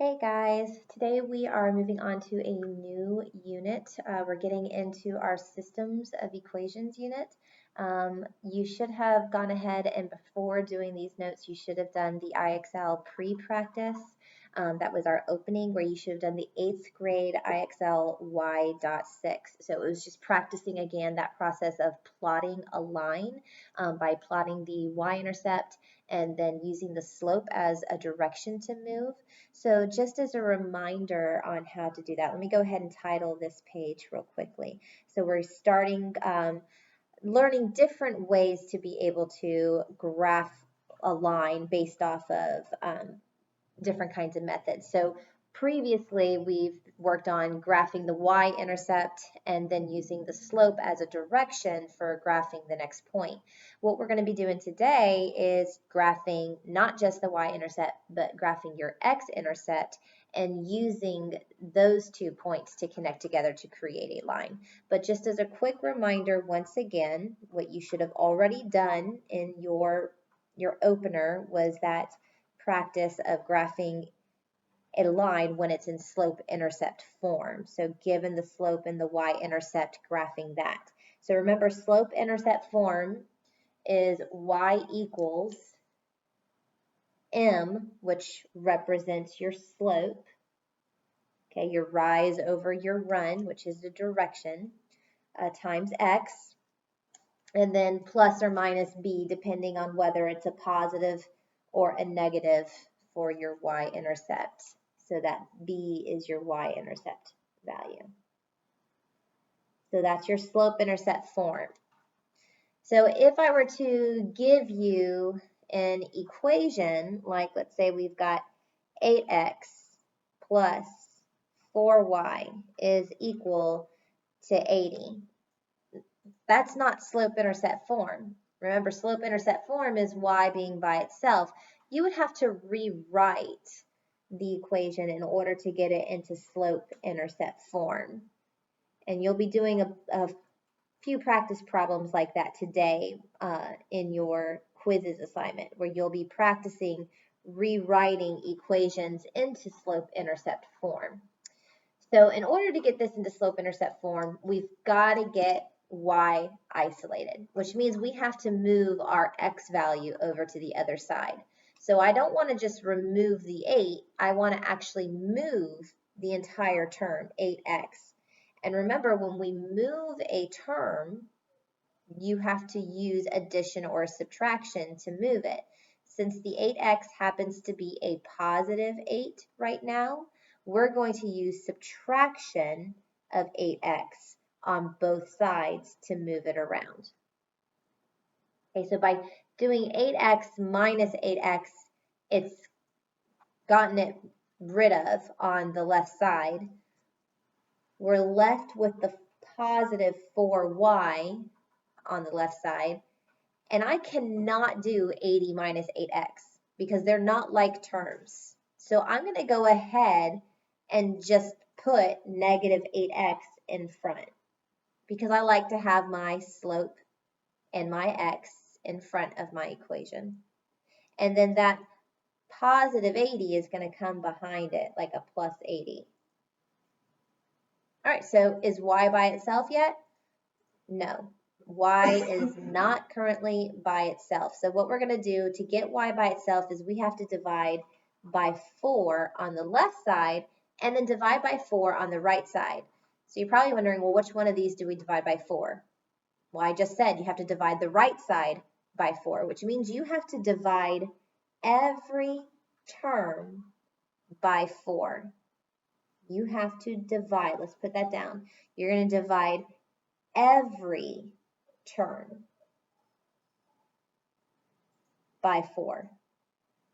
Hey guys, today we are moving on to a new unit. We're getting into our Systems of Equations unit. You should have gone ahead and before doing these notes, you should have done the IXL pre-practice. That was our opening where you should have done the 8th grade IXL Y.6. So it was just practicing again that process of plotting a line by plotting the Y-intercept and then using the slope as a direction to move. So just as a reminder on how to do that, let me go ahead and title this page real quickly. So we're starting learning different ways to be able to graph a line based off of different kinds of methods. So previously we've worked on graphing the y-intercept and then using the slope as a direction for graphing the next point. What we're going to be doing today is graphing not just the y-intercept, but graphing your x-intercept and using those 2 points to connect together to create a line. But just as a quick reminder, once again, what you should have already done in your opener was that practice of graphing a line when it's in slope-intercept form. So given the slope and the y-intercept, graphing that. So remember, slope-intercept form is y equals m, which represents your slope, okay, your rise over your run, which is the direction, times x, and then plus or minus b, depending on whether it's a positive or a negative for your y-intercept. So that b is your y-intercept value. So that's your slope-intercept form. So if I were to give you an equation, like let's say we've got 8x plus 4y is equal to 80. That's not slope-intercept form. Remember, slope-intercept form is y being by itself. You would have to rewrite the equation in order to get it into slope-intercept form. And you'll be doing a few practice problems like that today in your quizzes assignment, where you'll be practicing rewriting equations into slope-intercept form. So in order to get this into slope-intercept form, we've got to get y isolated, which means we have to move our x value over to the other side. So I don't want to just remove the 8. I want to actually move the entire term, 8x. And remember, when we move a term, you have to use addition or subtraction to move it. Since the 8x happens to be a positive 8 right now, we're going to use subtraction of 8x on both sides to move it around. Okay, so by doing 8x minus 8x, it's gotten it rid of on the left side. We're left with the positive 4y on the left side, and I cannot do 80 minus 8x because they're not like terms. So I'm going to go ahead and just put negative 8x in front because I like to have my slope and my x in front of my equation. And then that positive 80 is going to come behind it like a plus 80. All right, so is y by itself yet? No. Y is not currently by itself. So what we're going to do to get y by itself is we have to divide by 4 on the left side and then divide by 4 on the right side. So you're probably wondering, well, which one of these do we divide by 4? Well, I just said you have to divide the right side by 4, which means you have to divide every term by 4. You have to divide. Let's put that down. You're going to divide every term by 4.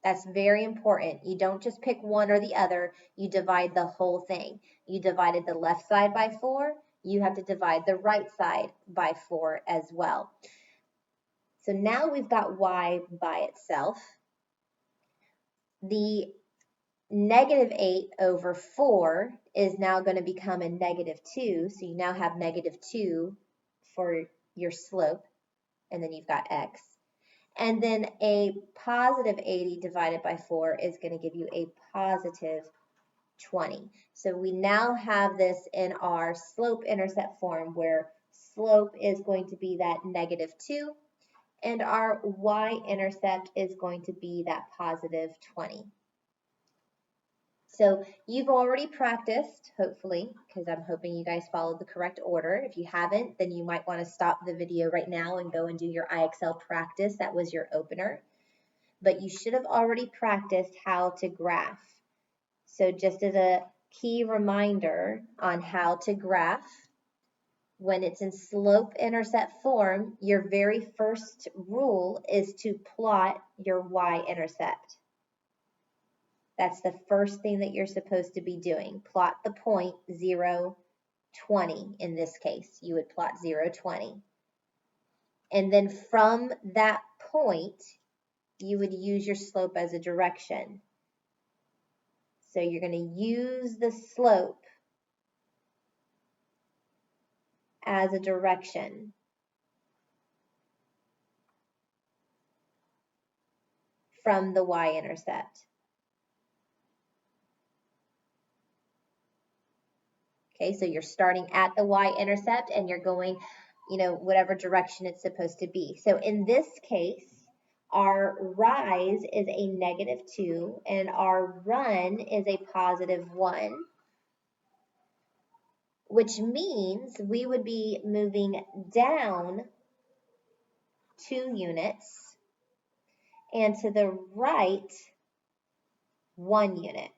That's very important. You don't just pick one or the other. You divide the whole thing. You divided the left side by 4. You have to divide the right side by 4 as well. So now we've got y by itself. The negative 8 over 4 is now going to become a negative 2. So you now have negative 2 for your slope. And then you've got x. And then a positive 80 divided by 4 is going to give you a positive 20. So we now have this in our slope-intercept form where slope is going to be that -2 and our y-intercept is going to be that +20. So you've already practiced, hopefully, because I'm hoping you guys followed the correct order. If you haven't, then you might want to stop the video right now and go and do your IXL practice. That was your opener. But you should have already practiced how to graph. So just as a key reminder on how to graph, when it's in slope-intercept form, your very first rule is to plot your y-intercept. That's the first thing that you're supposed to be doing. Plot the point 0, 20 in this case. You would plot 0, 20. And then from that point, you would use your slope as a direction. So you're going to use the slope as a direction. From the y-intercept. Okay, so you're starting at the y-intercept and you're going, whatever direction it's supposed to be. So in this case, our rise is a -2 and our run is a +1, which means we would be moving down 2 units and to the right 1 unit.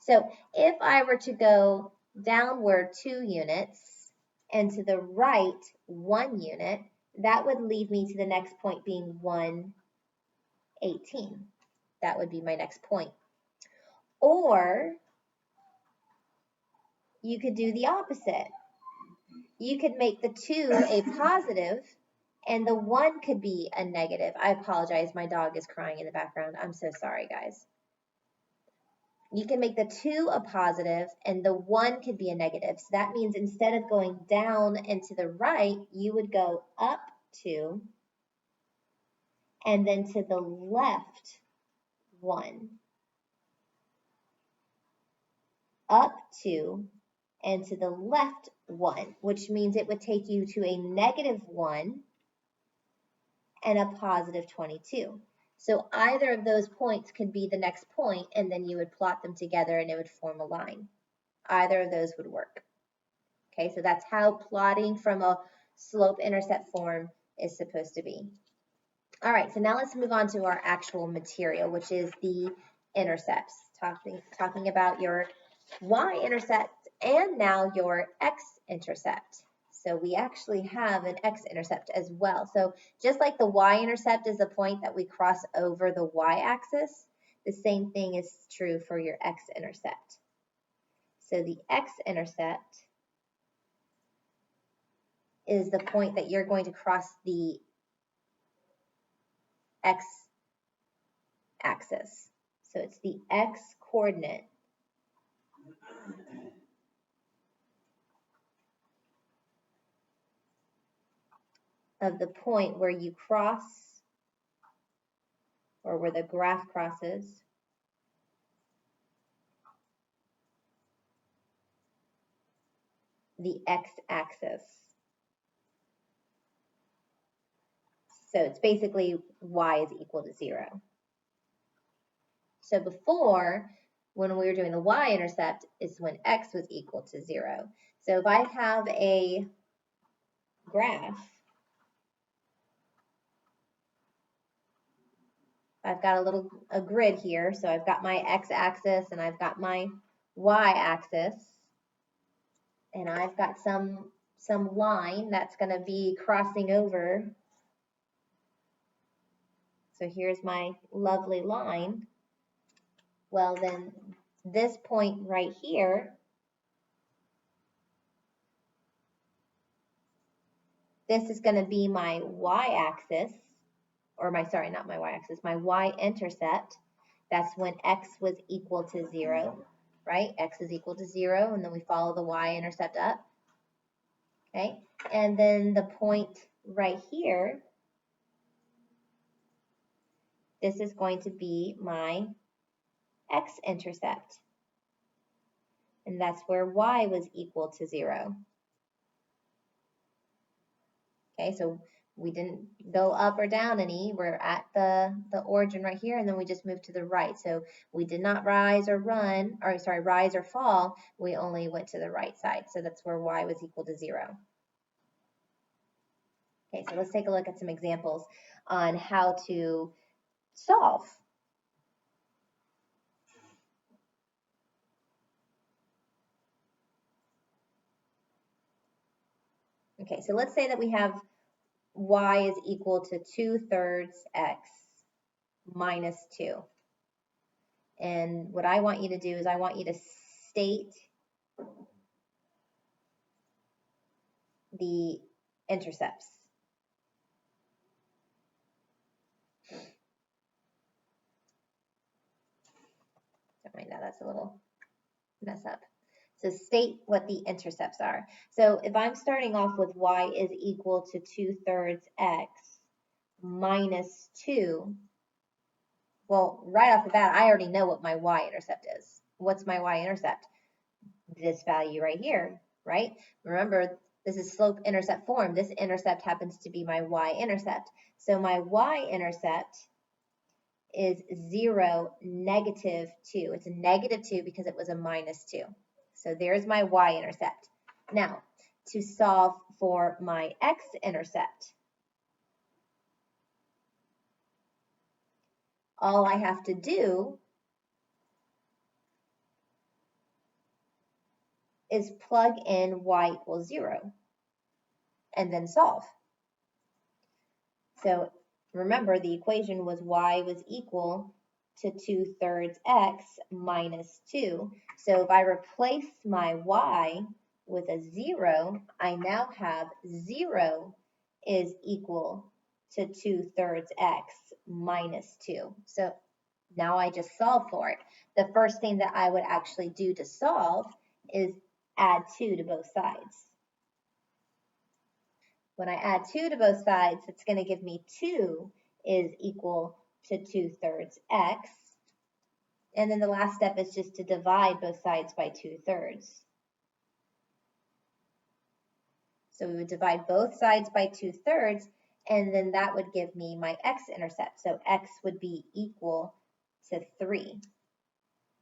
So if I were to go downward 2 units and to the right 1 unit, that would lead me to the next point being 118. That would be my next point. Or you could do the opposite. You could make the 2 a positive and the 1 could be a negative. I apologize, my dog is crying in the background. I'm so sorry, guys. You can make the 2 a positive and the 1 could be a negative. So that means instead of going down and to the right, you would go up 2 and then to the left 1. Up 2 and to the left 1, which means it would take you to a -1 and a +22. So either of those points could be the next point, and then you would plot them together and it would form a line. Either of those would work. Okay, so that's how plotting from a slope-intercept form is supposed to be. All right, so now let's move on to our actual material, which is the intercepts, talking about your y-intercept and now your x-intercept. So we actually have an x-intercept as well. So just like the y-intercept is the point that we cross over the y-axis, the same thing is true for your x-intercept. So the x-intercept is the point that you're going to cross the x-axis. So it's the x-coordinate of the point where you cross, or where the graph crosses, the x-axis. So it's basically y is equal to 0. So before, when we were doing the y-intercept, is when x was equal to 0. So if I have a graph, I've got a grid here, so I've got my x-axis and I've got my y-axis, and I've got some line that's going to be crossing over. So here's my lovely line. Well, then this point right here, this is going to be my y-axis, or not my y-axis, my y-intercept. That's when x was equal to 0, right? X is equal to 0, and then we follow the y-intercept up. Okay, and then the point right here this is going to be my X-intercept. And that's where y was equal to 0. Okay, so we didn't go up or down any. We're at the origin right here, and then we just moved to the right. So we did not rise or run, or sorry, rise or fall. We only went to the right side. So that's where y was equal to 0. Okay, so let's take a look at some examples on how to solve. Okay, so let's say that we have y is equal to 2/3 x minus 2. And what I want you to do is I want you to state the intercepts. Right now that's a little mess up. So state what the intercepts are. So if I'm starting off with y is equal to 2/3 x minus 2, well, right off the bat, I already know what my y-intercept is. What's my y-intercept? This value right here, right? Remember, this is slope-intercept form. This intercept happens to be my y-intercept. So my y-intercept is 0, negative 2. It's a negative 2 because it was a minus 2. So there's my y-intercept. Now, to solve for my x-intercept, all I have to do is plug in y equals 0 and then solve. So remember, the equation was y was equal to 2/3 x minus 2. So if I replace my y with a 0, I now have 0 is equal to 2/3 x minus 2. So now I just solve for it. The first thing that I would actually do to solve is add 2 to both sides. When I add 2 to both sides, it's going to give me 2 is equal to 2/3 x. And then the last step is just to divide both sides by 2/3. So we would divide both sides by 2/3, and then that would give me my x-intercept. So x would be equal to 3,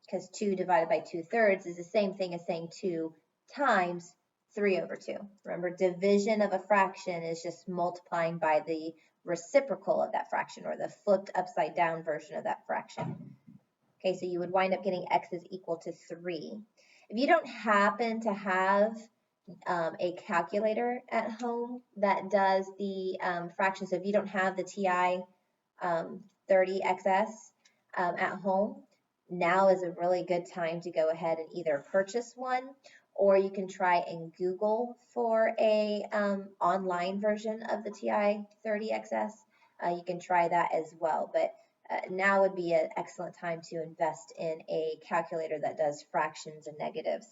because 2 divided by 2/3 is the same thing as saying 2 times 3/2. Remember, division of a fraction is just multiplying by the reciprocal of that fraction, or the flipped upside down version of that fraction. Okay, so you would wind up getting x is equal to 3. If you don't happen to have a calculator at home that does the fractions, so if you don't have the TI 30XS at home, now is a really good time to go ahead and either purchase one, or you can try and Google for a online version of the TI 30XS. You can try that as well, but now would be an excellent time to invest in a calculator that does fractions and negatives.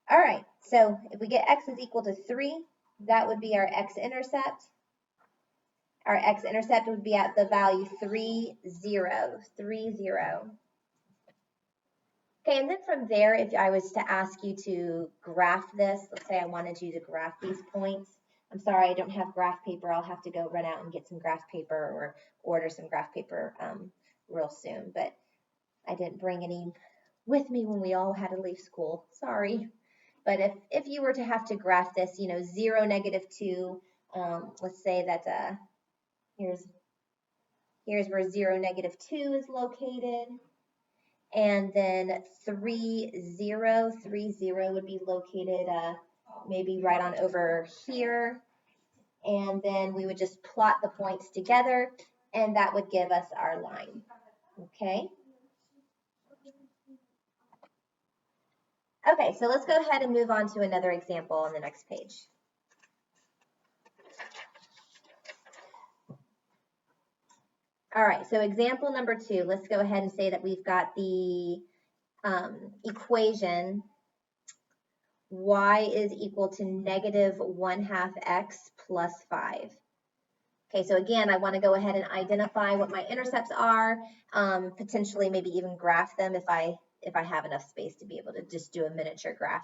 All right, so if we get x is equal to 3, that would be our x-intercept. Our x-intercept would be at the value 3, 0, 3, 0. Okay, and then from there, if I was to ask you to graph this, let's say I wanted you to graph these points. I'm sorry, I don't have graph paper. I'll have to go run out and get some graph paper or order some graph paper real soon. But I didn't bring any with me when we all had to leave school. Sorry. But if you were to have to graph this, 0, negative 2, let's say that here's where 0, negative 2 is located. And then 3, 0, 3, 0 would be located maybe right on over here. And then we would just plot the points together, and that would give us our line. Okay? Okay, so let's go ahead and move on to another example on the next page. All right, so example number 2, let's go ahead and say that we've got the equation y is equal to negative 1/2 x plus 5. Okay, so again, I want to go ahead and identify what my intercepts are, potentially maybe even graph them if I have enough space to be able to just do a miniature graph.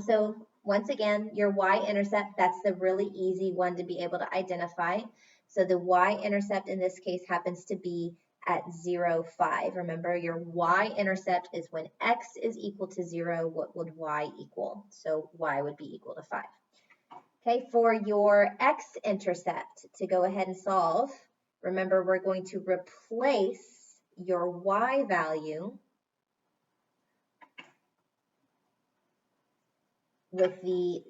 So once again, your y-intercept, that's the really easy one to be able to identify. So the y-intercept in this case happens to be at 0, 5. Remember, your y-intercept is when x is equal to 0, what would y equal? So y would be equal to 5. Okay, for your x-intercept, to go ahead and solve, remember we're going to replace your y value with the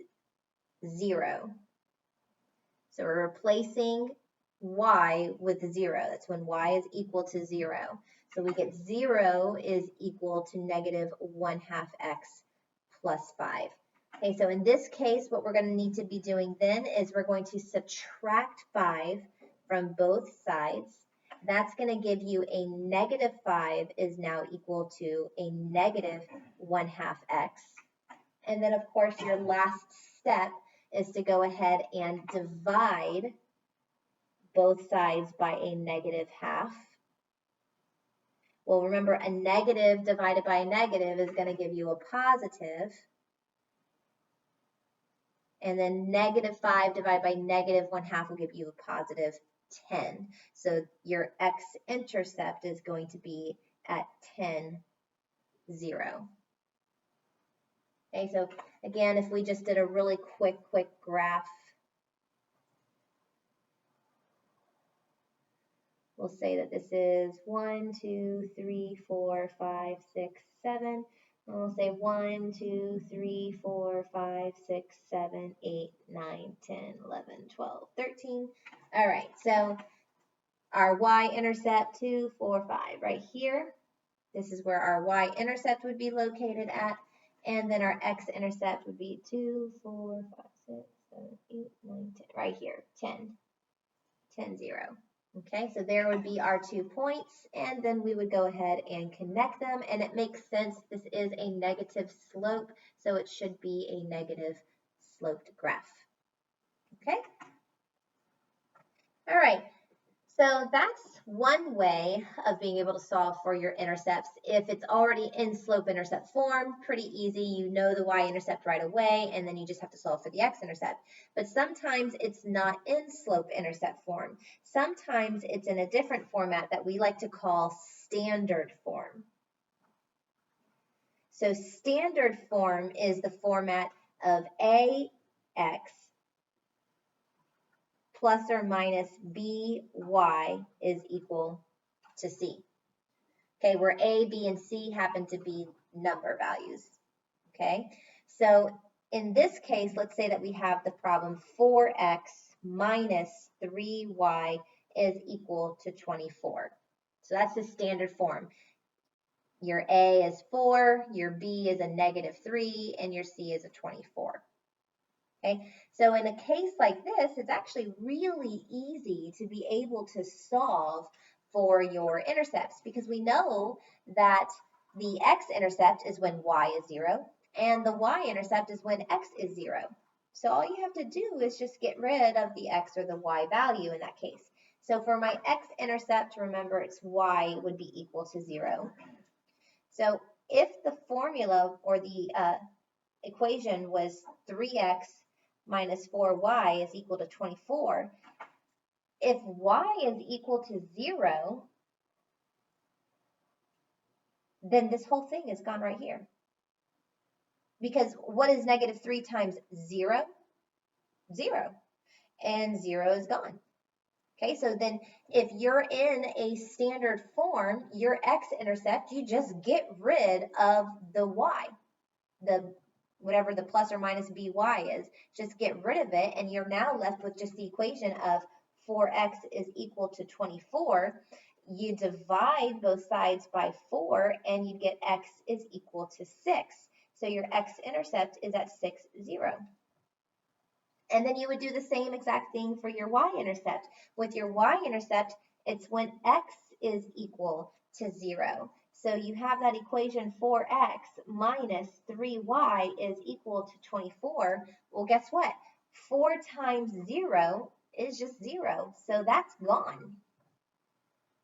0. So we're replacing y with 0. That's when y is equal to 0. So we get 0 is equal to negative 1/2 x plus 5. Okay, so in this case, what we're going to need to be doing then is we're going to subtract 5 from both sides. That's going to give you a negative 5 is now equal to a negative 1/2 x. And then, of course, your last step is to go ahead and divide both sides by a negative 1/2. Well, remember, a negative divided by a negative is going to give you a positive. And then negative 5 divided by negative 1/2 will give you a positive 10. So your x-intercept is going to be at 10, 0. Okay, so again, if we just did a really quick graph, we'll say that this is 1, 2, 3, 4, 5, 6, 7. And we'll say 1, 2, 3, 4, 5, 6, 7, 8, 9, 10, 11, 12, 13. All right, so our y-intercept 2, 4, 5 right here. This is where our y-intercept would be located at. And then our x-intercept would be 2, 4, 5, 6, 7, 8, 9, 10. Right here, 10, 10, 0. Okay, so there would be our 2 points, and then we would go ahead and connect them, and it makes sense. This is a negative slope, so it should be a negative sloped graph. Okay? All right, so that's one way of being able to solve for your intercepts. If it's already in slope-intercept form, pretty easy. You know the y-intercept right away, and then you just have to solve for the x-intercept. But sometimes it's not in slope-intercept form. Sometimes it's in a different format that we like to call standard form. So standard form is the format of ax plus or minus by is equal to c. Okay, where a, b, and c happen to be number values. Okay, so in this case, let's say that we have the problem 4x minus 3y is equal to 24. So that's the standard form. Your a is 4, your b is a negative 3, and your c is a 24. Okay, so in a case like this, it's actually really easy to be able to solve for your intercepts because we know that the x-intercept is when y is 0 and the y-intercept is when x is 0. So all you have to do is just get rid of the x or the y value in that case. So for my x-intercept, remember it's y would be equal to 0. So if the formula or the equation was 3x minus 4y is equal to 24, if y is equal to 0, then this whole thing is gone right here. Because what is negative 3 times 0? 0. And 0 is gone. Okay, so then if you're in a standard form, your x-intercept, you just get rid of the y, whatever the plus or minus by is, just get rid of it, and you're now left with just the equation of 4x is equal to 24. You divide both sides by 4, and you get x is equal to 6. So your x-intercept is at 6, 0. And then you would do the same exact thing for your y-intercept. With your y-intercept, it's when x is equal to 0. So you have that equation 4x minus 3y is equal to 24. Well, guess what? 4 times 0 is just 0, so that's gone.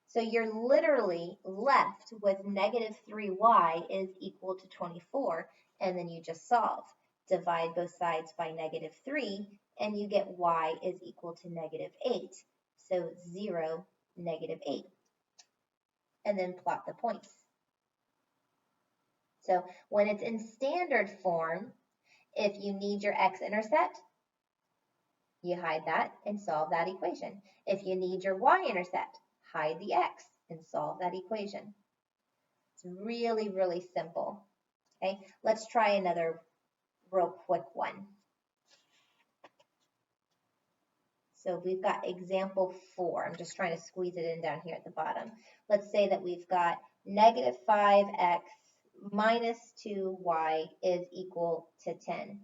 So you're literally left with negative 3y is equal to 24, and then you just solve. Divide both sides by negative 3, and you get y is equal to negative 8. So 0, negative 8. And then plot the points. So when it's in standard form, if you need your x-intercept, you hide that and solve that equation. If you need your y-intercept, hide the x and solve that equation. It's really, really simple. Okay, let's try another real quick one. So we've got example 4. I'm just trying to squeeze it in down here at the bottom. Let's say that we've got negative 5x minus 2y is equal to 10.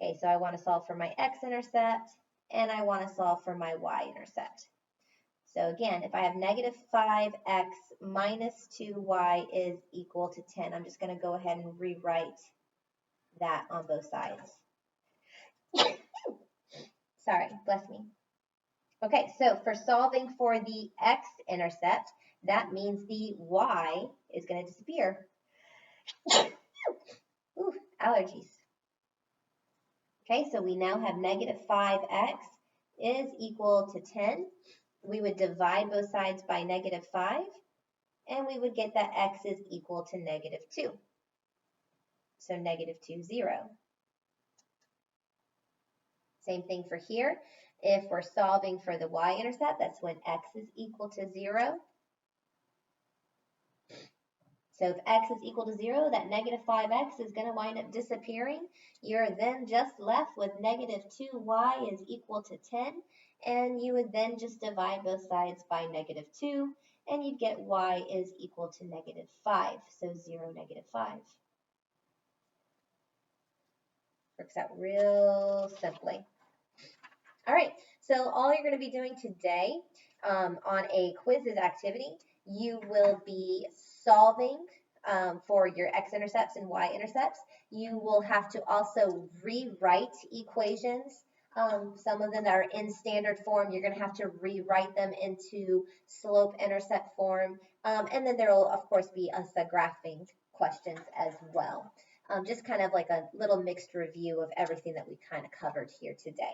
Okay, so I want to solve for my x-intercept, and I want to solve for my y-intercept. So again, if I have negative 5x minus 2y is equal to 10, I'm just going to go ahead and rewrite that on both sides. Sorry, bless me. Okay, so for solving for the x-intercept, that means the y is going to disappear. Ooh, allergies. Okay, so we now have negative 5x is equal to 10. We would divide both sides by negative 5, and we would get that x is equal to negative 2. So negative 2, 0. Same thing for here. If we're solving for the y-intercept, that's when x is equal to 0. So if x is equal to 0, that negative 5x is going to wind up disappearing. You're then just left with negative 2y is equal to 10. And you would then just divide both sides by negative 2. And you'd get y is equal to negative 5. So 0, negative 5. Works out real simply. All right, so all you're going to be doing today on a quizzes activity, you will be solving for your x-intercepts and y-intercepts. You will have to also rewrite equations. Some of them that are in standard form, you're going to have to rewrite them into slope-intercept form. And then there will, of course, be a graphing questions as well. Just kind of like a little mixed review of everything that we kind of covered here today.